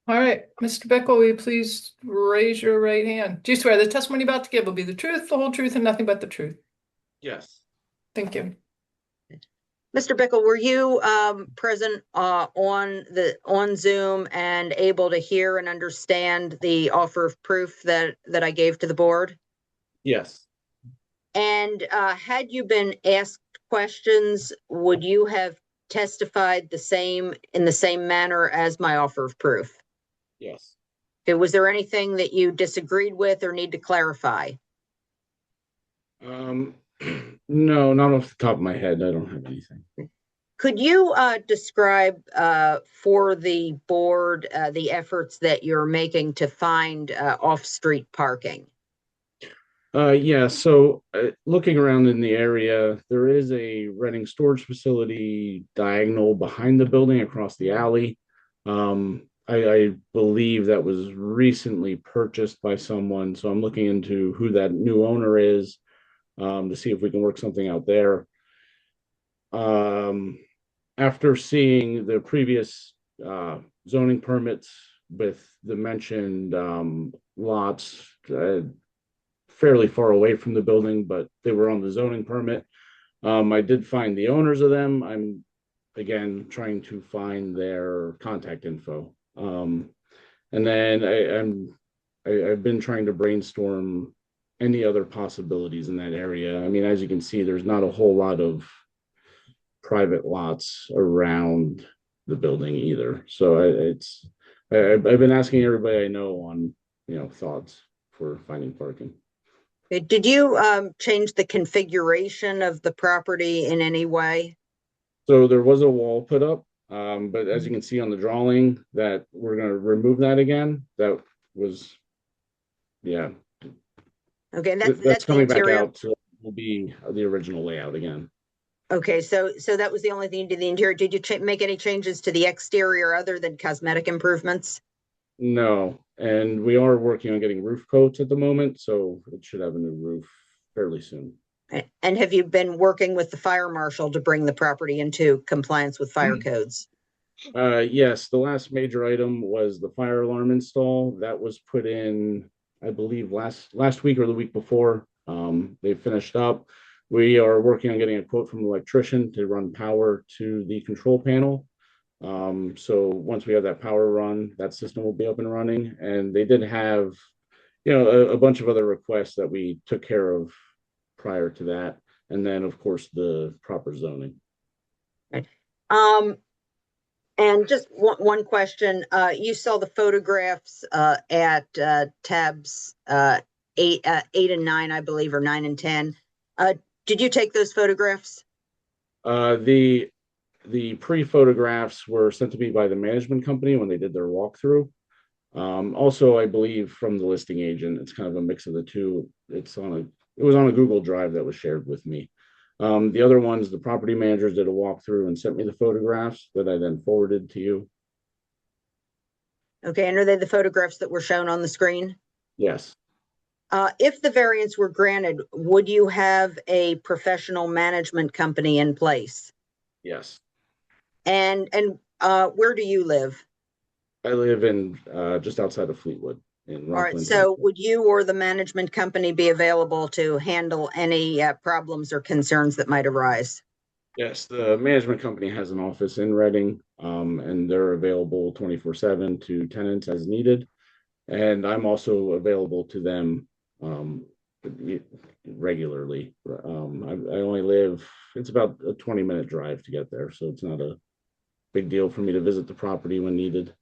G: All right, Mr. Bickle, will you please raise your right hand? Do you swear the testimony you're about to give will be the truth, the whole truth, and nothing but the truth?
M: Yes.
G: Thank you.
L: Mr. Bickle, were you present on Zoom and able to hear and understand the offer of proof that I gave to the board?
M: Yes.
L: And had you been asked questions, would you have testified in the same manner as my offer of proof?
M: Yes.
L: Okay, was there anything that you disagreed with or need to clarify?
M: No, not off the top of my head. I don't have anything.
L: Could you describe for the board the efforts that you're making to find off-street parking?
M: Yeah, so looking around in the area, there is a Reading storage facility diagonal behind the building across the alley. I believe that was recently purchased by someone, so I'm looking into who that new owner is to see if we can work something out there. After seeing the previous zoning permits with the mentioned lots fairly far away from the building, but they were on the zoning permit. I did find the owners of them. I'm again trying to find their contact info. And then I've been trying to brainstorm any other possibilities in that area. I mean, as you can see, there's not a whole lot of private lots around the building either. So I've been asking everybody I know on, thoughts for finding parking.
L: Did you change the configuration of the property in any way?
M: So there was a wall put up, but as you can see on the drawing that we're going to remove that again. That was, yeah.
L: Okay, and
M: that's
L: that's
M: coming
L: the
M: back
L: interior.
M: out, so it will be the original layout again.
L: Okay, so that was the only thing you did the interior. Did you make any changes to the exterior other than cosmetic improvements?
M: No, and we are working on getting roof coats at the moment, so it should have a new roof fairly soon.
L: And have you been working with the fire marshal to bring the property into compliance with fire codes?
M: Yes, the last major item was the fire alarm install. That was put in, I believe, last week or the week before. They finished up. We are working on getting a quote from an electrician to run power to the control panel. So once we have that power run, that system will be up and running. And they did have, a bunch of other requests that we took care of prior to that. And then, of course, the proper zoning.
L: And just one question. You saw the photographs at tabs 8 and 9, I believe, or 9 and 10. Did you take those photographs?
M: The pre-photographs were sent to me by the management company when they did their walkthrough. Also, I believe from the listing agent, it's kind of a mix of the two. It was on a Google Drive that was shared with me. The other ones, the property managers did a walkthrough and sent me the photographs that I then forwarded to you.
L: Okay, and are they the photographs that were shown on the screen?
M: Yes.
L: If the variance were granted, would you have a professional management company in place?
M: Yes.
L: And where do you live?
M: I live in just outside of Fleetwood.
L: All right, so would you or the management company be available to handle any problems or concerns that might arise?
M: Yes, the management company has an office in Reading, and they're available 24/7 to tenants as needed. And I'm also available to them regularly. I only live, it's about a 20-minute drive to get there, so it's not a big deal for me to visit the property when needed.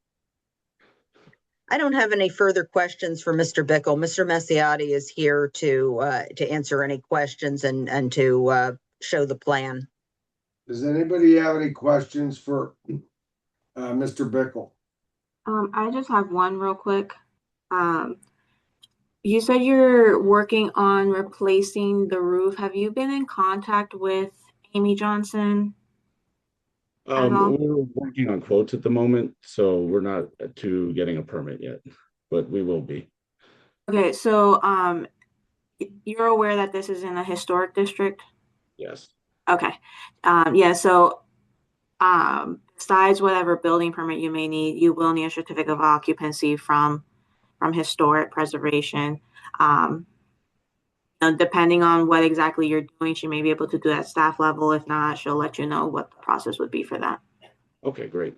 L: I don't have any further questions for Mr. Bickle. Mr. Masiati is here to answer any questions and to show the plan.
C: Does anybody have any questions for Mr. Bickle?
H: I just have one real quick. You said you're working on replacing the roof. Have you been in contact with Amy Johnson?
M: We're working on quotes at the moment, so we're not to getting a permit yet, but we will be.
H: Okay, so you're aware that this is in a historic district?
M: Yes.
H: Okay. Yeah, so besides whatever building permit you may need, you will need a certificate of occupancy from historic preservation. depending on what exactly you're doing, she may be able to do that at staff level. If not, she'll let you know what the process would be for that.
M: Okay, great.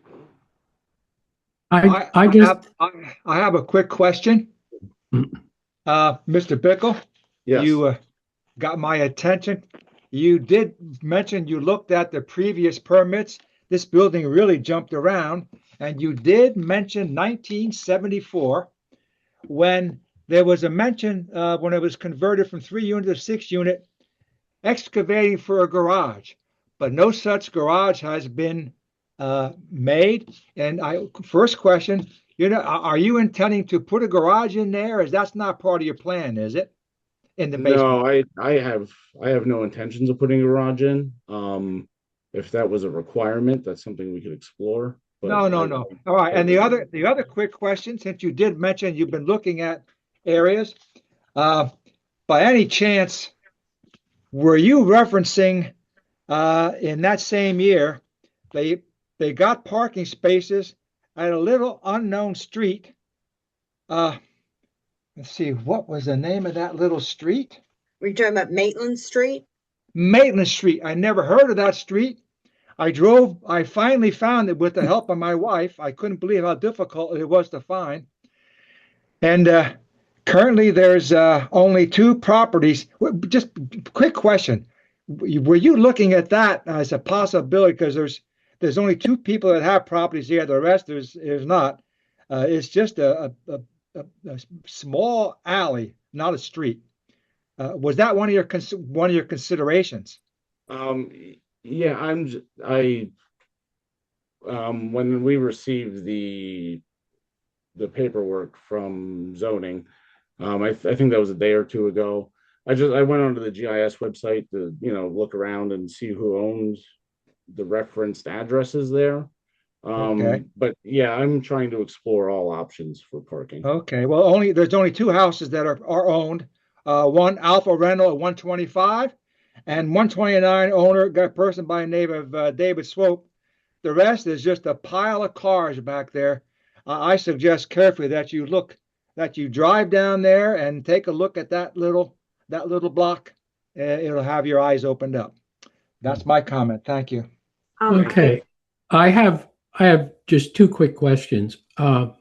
B: I
D: have a quick question. Mr. Bickle,
M: Yes.
D: you got my attention. You did mention you looked at the previous permits. This building really jumped around, and you did mention 1974 when there was a mention when it was converted from 3-unit to 6-unit, excavating for a garage, but no such garage has been made. And first question, are you intending to put a garage in there? As that's not part of your plan, is it? In the basement?
M: No, I have no intentions of putting a garage in. If that was a requirement, that's something we could explore. But
D: No. All right. And the other quick question, since you did mention you've been looking at areas, by any chance, were you referencing in that same year they got parking spaces at a little unknown street? Let's see, what was the name of that little street?
L: Were you talking about Maitland Street?
D: Maitland Street. I never heard of that street. I finally found it with the help of my wife. I couldn't believe how difficult it was to find. And currently there's only 2 properties. Just quick question. Were you looking at that as a possibility? Because there's only 2 people that have properties here. The rest is not. It's just a small alley, not a street. Was that one of your considerations?
M: Yeah, when we received the paperwork from zoning, I think that was a day or 2 ago. I went onto the GIS website to look around and see who owns the referenced addresses there.
D: Okay.
M: But yeah, I'm trying to explore all options for parking.
D: Okay. Well, there's only 2 houses that are owned. One Alpha Rental at 125, and 129 owner, got a person by the name of David Swope. The rest is just a pile of cars back there. I suggest carefully that you drive down there and take a look at that little block. It'll have your eyes opened up. That's my comment. Thank you.
B: Okay. I have just 2 quick questions. Are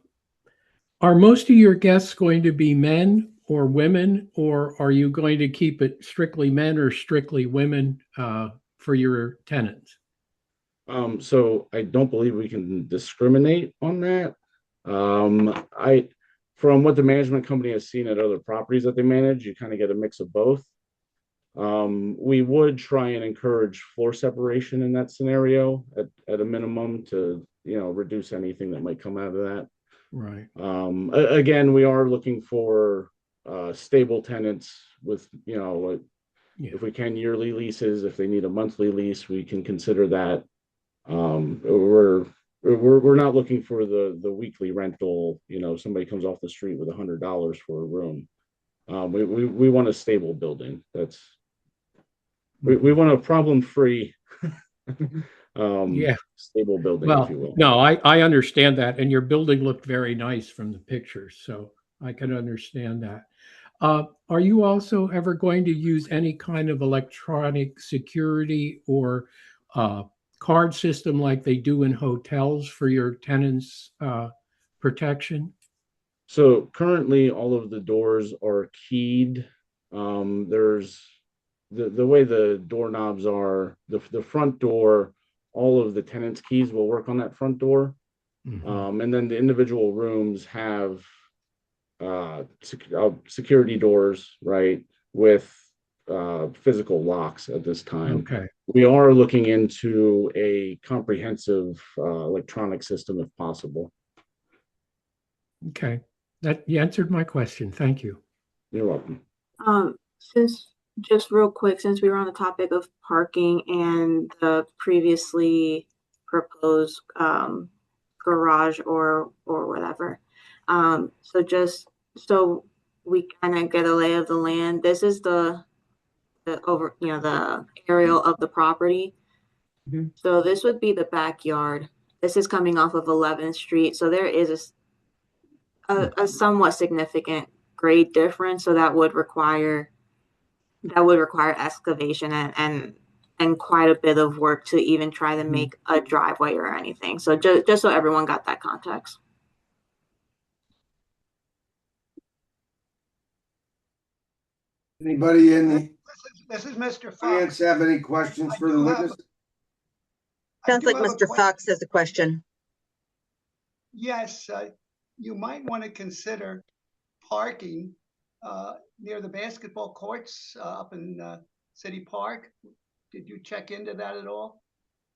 B: most of your guests going to be men or women, or are you going to keep it strictly men or strictly women for your tenants?
M: So I don't believe we can discriminate on that. From what the management company has seen at other properties that they manage, you kind of get a mix of both. We would try and encourage floor separation in that scenario at a minimum to reduce anything that might come out of that.
B: Right.
M: Again, we are looking for stable tenants with if we can yearly leases. If they need a monthly lease, we can consider that. We're not looking for the weekly rental. Somebody comes off the street with $100 for a room. We want a stable building. We want a problem-free stable building, if you will.
B: No, I understand that, and your building looked very nice from the pictures, so I can understand that. Are you also ever going to use any kind of electronic security or card system like they do in hotels for your tenants' protection?
M: So currently, all of the doors are keyed. There's the way the doorknobs are. The front door, all of the tenants' keys will work on that front door. Mm-hmm. And then the individual rooms have security doors, right, with physical locks at this time.
B: Okay.
M: We are looking into a comprehensive electronic system if possible.
B: Okay. You answered my question. Thank you.
M: You're welcome.
H: Just real quick, since we were on the topic of parking and the previously proposed garage or whatever. So we kind of get a lay of the land. This is the aerial of the property. Mm-hmm. So this would be the backyard. This is coming off of 11th Street. So there is a somewhat significant grade difference. So that would require that would require excavation and quite a bit of work to even try to make a driveway or anything. So just so everyone got that context.
C: Anybody in the
F: This is Mr.
C: audience
F: Fox.
C: have any questions for the witness?
L: Sounds like Mr. Fox has a question.
F: Yes, you might want to consider parking near the basketball courts up in City Park. Did you check into that at all?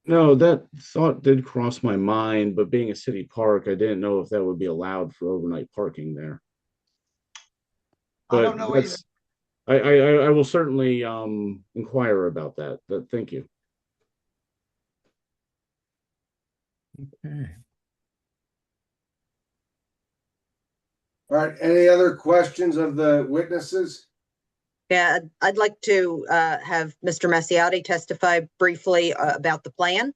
M: No, that thought did cross my mind, but being a city park, I didn't know if that would be allowed for overnight parking there.
F: I
M: But
F: don't know either.
M: that's I will certainly inquire about that. But thank you.
B: Okay.
C: All right, any other questions of the witnesses?
L: Yeah, I'd like to have Mr. Masiotti testify briefly about the plan.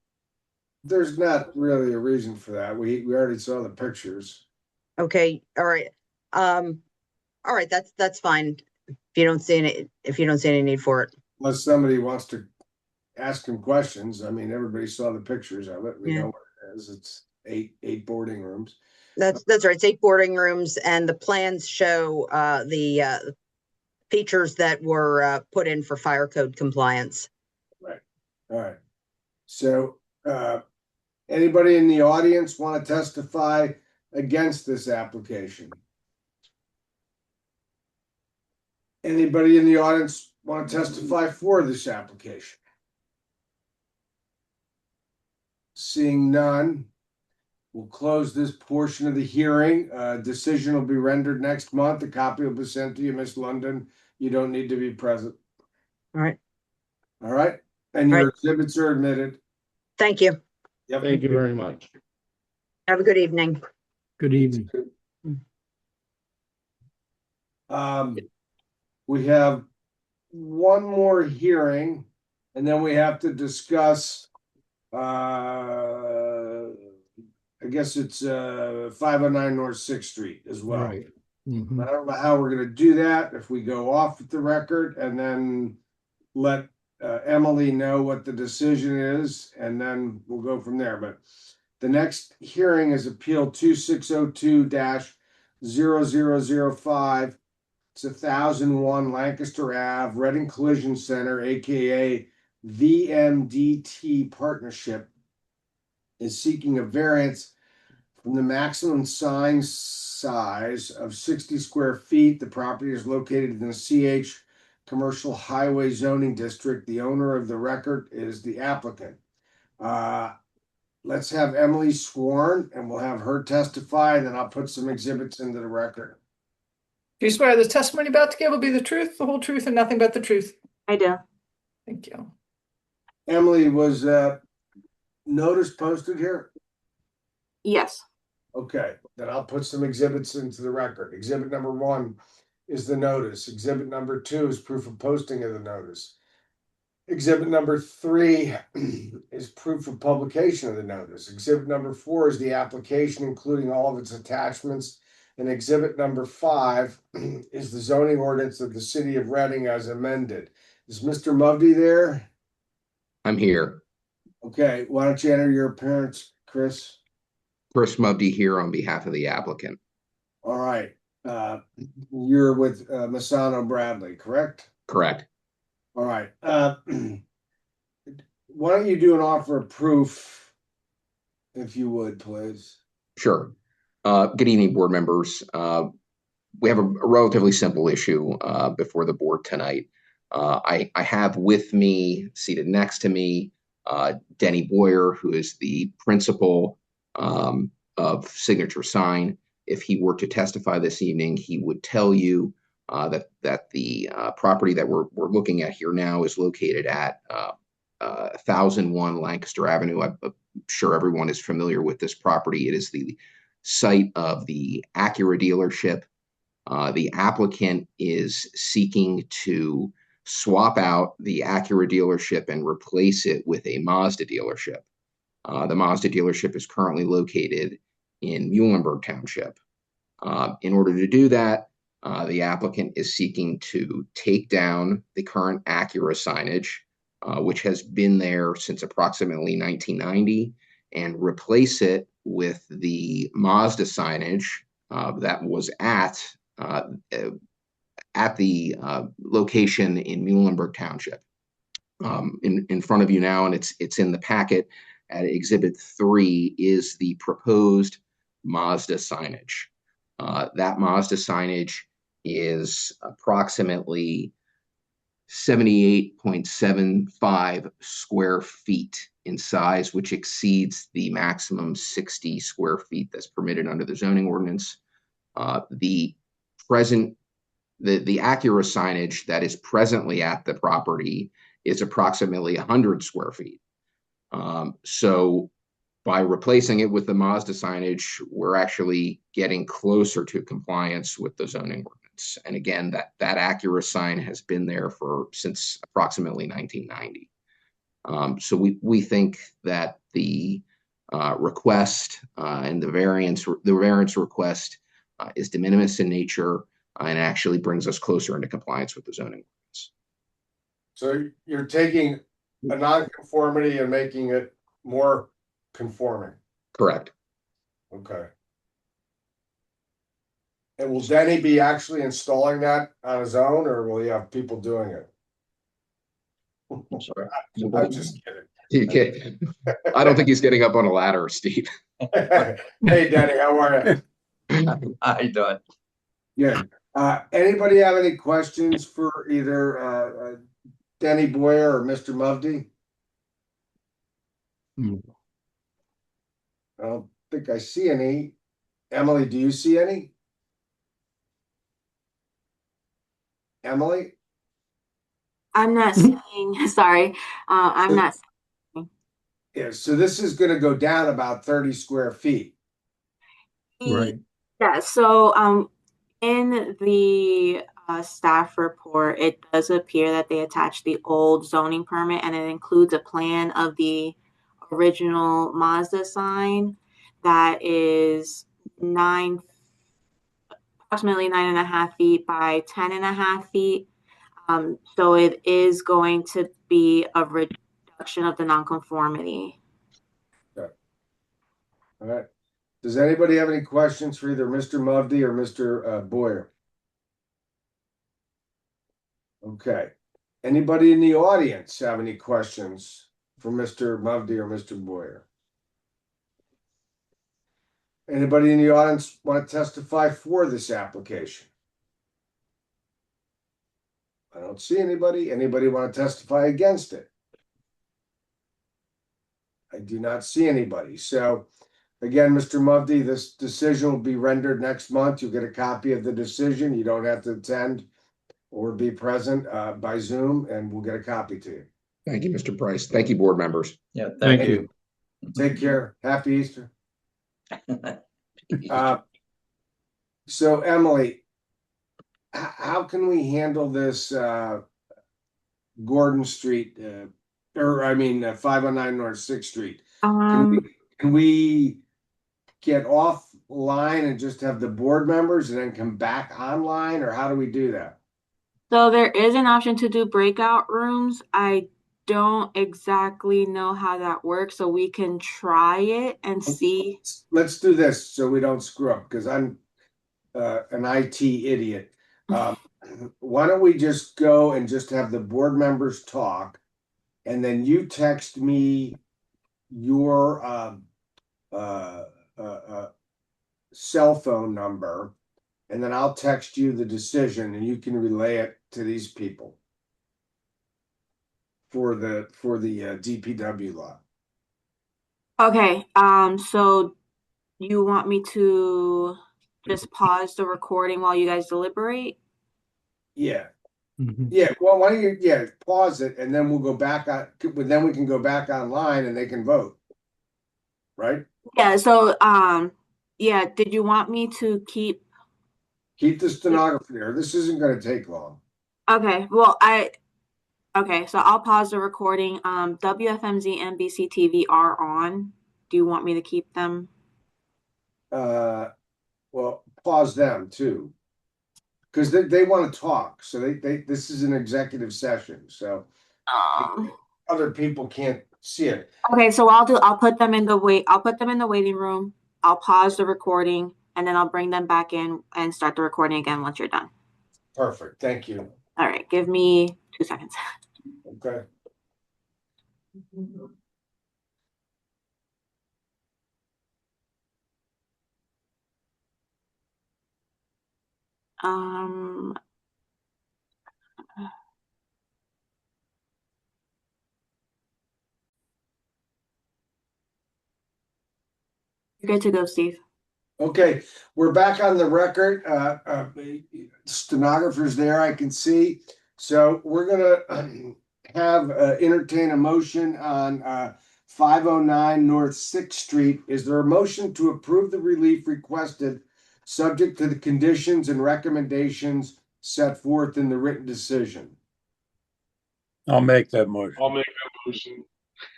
C: There's not really a reason for that. We already saw the pictures.
L: Okay, all right. All right, that's fine. If you don't see any need for it.
C: Unless somebody wants to ask him questions. I mean, everybody saw the pictures of it. We know what it is. It's eight boarding rooms.
L: That's right. It's 8 boarding rooms, and the plans show the features that were put in for fire code compliance.
C: Right. All right. So anybody in the audience want to testify against this application? Anybody in the audience want to testify for this application? Seeing none, we'll close this portion of the hearing. Decision will be rendered next month. A copy will be sent to you, Miss London. You don't need to be present.
L: All right.
C: All right. And your exhibits are admitted.
L: Thank you.
C: Yep.
M: Thank you very much.
L: Have a good evening.
B: Good evening.
C: We have one more hearing, and then we have to discuss I guess it's 509 North 6th Street as well.
B: Right. Mm-hmm.
C: I don't know how we're going to do that, if we go off the record and then let Emily know what the decision is, and then we'll go from there. But the next hearing is Appeal 2602-0005. It's 1001 Lancaster Ave, Reading Collision Center, aka VMDT Partnership, is seeking a variance from the maximum sign size of 60 square feet. The property is located in the CH Commercial Highway Zoning District. The owner of the record is the applicant. Let's have Emily sworn, and we'll have her testify, and then I'll put some exhibits into the record.
G: Do you swear the testimony about to give will be the truth, the whole truth, and nothing but the truth?
H: I do.
G: Thank you.
C: Emily, was notice posted here?
H: Yes.
C: Okay, then I'll put some exhibits into the record. Exhibit number 1 is the notice. Exhibit number 2 is proof of posting of the notice. Exhibit number 3 is proof of publication of the notice. Exhibit number 4 is the application, including all of its attachments. And exhibit number 5 is the zoning ordinance of the city of Reading as amended. Is Mr. Muvdy there?
N: I'm here.
C: Okay, why don't you enter your appearance, Chris?
N: Chris Mubdy here on behalf of the applicant.
C: All right. You're with Masano Bradley, correct?
N: Correct.
C: All right. Why don't you do an offer of proof, if you would, please?
N: Sure. Good evening, board members. We have a relatively simple issue before the board tonight. I have with me, seated next to me, Denny Boyer, who is the principal of Signature Sign. If he were to testify this evening, he would tell you that the property that we're looking at here now is located at 1001 Lancaster Avenue. I'm sure everyone is familiar with this property. It is the site of the Acura dealership. The applicant is seeking to swap out the Acura dealership and replace it with a Mazda dealership. The Mazda dealership is currently located in Muhlenberg Township. In order to do that, The applicant is seeking to take down the current Acura signage, which has been there since approximately 1990, and replace it with the Mazda signage that was at the location in Muhlenberg Township. In front of you now, and it's in the packet at Exhibit 3, is the proposed Mazda signage. That Mazda signage is approximately 78.75 square feet in size, which exceeds the maximum 60 square feet that's permitted under the zoning ordinance. The Acura signage that is presently at the property is approximately 100 square feet. So by replacing it with the Mazda signage, we're actually getting closer to compliance with the zoning ordinance. And again, that Acura sign has been there since approximately 1990. So we think that the request and the variance request is de minimis in nature, and actually brings us closer into compliance with the zoning ordinance.
C: So you're taking a non-conformity and making it more conforming.
N: Correct.
C: Okay. And will Denny be actually installing that on his own, or will he have people doing it?
N: I'm sorry.
C: I'm just
N: kidding. I don't think he's getting up on a ladder, Steve.
C: Hey, Denny, how are you?
O: How you doing?
C: Yeah. Anybody have any questions for either Denny Boyer or Mr. Muvdi? I don't think I see any. Emily, do you see any? Emily?
H: I'm not seeing, sorry, I'm not seeing.
C: Yeah, so this is going to go down about 30 square feet.
B: Right.
H: Yeah, so in the staff report, it does appear that they attached the old zoning permit, and it includes a plan of the original Mazda sign that is approximately 9.5 feet by 10.5 feet. So it is going to be a reduction of the nonconformity.
C: Okay. All right. Does anybody have any questions for either Mr. Muvdi or Mr. Boyer? Okay. Anybody in the audience have any questions for Mr. Muvdi or Mr. Boyer? Anybody in the audience want to testify for this application? I don't see anybody. Anybody want to testify against it? I do not see anybody. So again, Mr. Muvdi, this decision will be rendered next month. You'll get a copy of the decision. You don't have to attend or be present by Zoom, and we'll get a copy to you.
N: Thank you, Mr. Price. Thank you, board members.
O: Yeah,
B: Thank you.
C: Take care. Happy Easter. So Emily, how can we handle this Gordon Street, 509 North 6th Street? Can we get offline and just have the board members and then come back online, or how do we do that?
H: So there is an option to do breakout rooms. I don't exactly know how that works, so we can try it and see.
C: Let's do this so we don't screw up, because I'm an IT idiot. Why don't we just go and just have the board members talk, and then you text me your cell phone number, and then I'll text you the decision, and you can relay it to these people for the DPW lot.
H: Okay, so you want me to just pause the recording while you guys deliberate?
C: Yeah. Yeah, well, why don't you pause it, and then we'll go back on, then we can go back online and they can vote, right?
H: Yeah, so yeah, did you want me to keep
C: the stenographer there? This isn't going to take long.
H: Okay, well, okay, so I'll pause the recording. WFMZ and BCTV are on. Do you want me to keep them?
C: Well, pause them too. because they want to talk. So this is an executive session. So other people can't see it.
H: Okay, so I'll put them in the waiting room. I'll pause the recording and then I'll bring them back in and start the recording again once you're done.
C: Perfect. Thank you.
H: All right, give me 2 seconds.
C: Okay.
H: Um, you're good to go, Steve.
C: Okay, we're back on the record. Stenographer's there, I can see. So we're gonna have entertain a motion on 509 North 6th Street. Is there a motion to approve the relief requested, subject to the conditions and recommendations set forth in the written decision?
E: I'll make that motion.
A: I'll make that motion.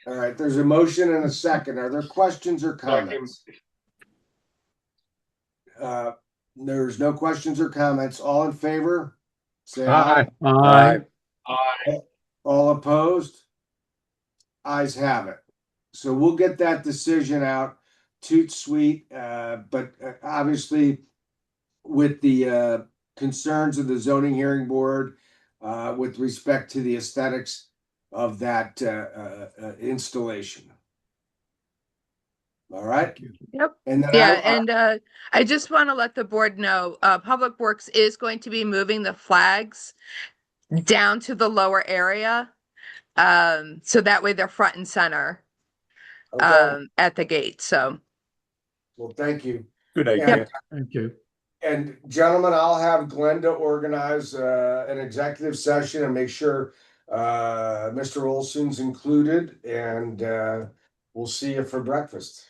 C: All right, there's a motion and a second. Are there questions or comments? There's no questions or comments. All in favor? Say aye.
B: Aye.
A: Aye.
C: All opposed? Ayes have it. So we'll get that decision out toot sweet, but obviously with the concerns of the zoning hearing board with respect to the aesthetics of that installation. All right.
P: Yep.
C: And then
P: Yeah, and I just want to let the board know, Public Works is going to be moving the flags down to the lower area, so that way they're front and center at the gate. So,
C: well, thank you.
E: Good idea.
B: Thank you.
C: And gentlemen, I'll have Glenda organize an executive session and make sure Mr. Olson's included, and we'll see you for breakfast.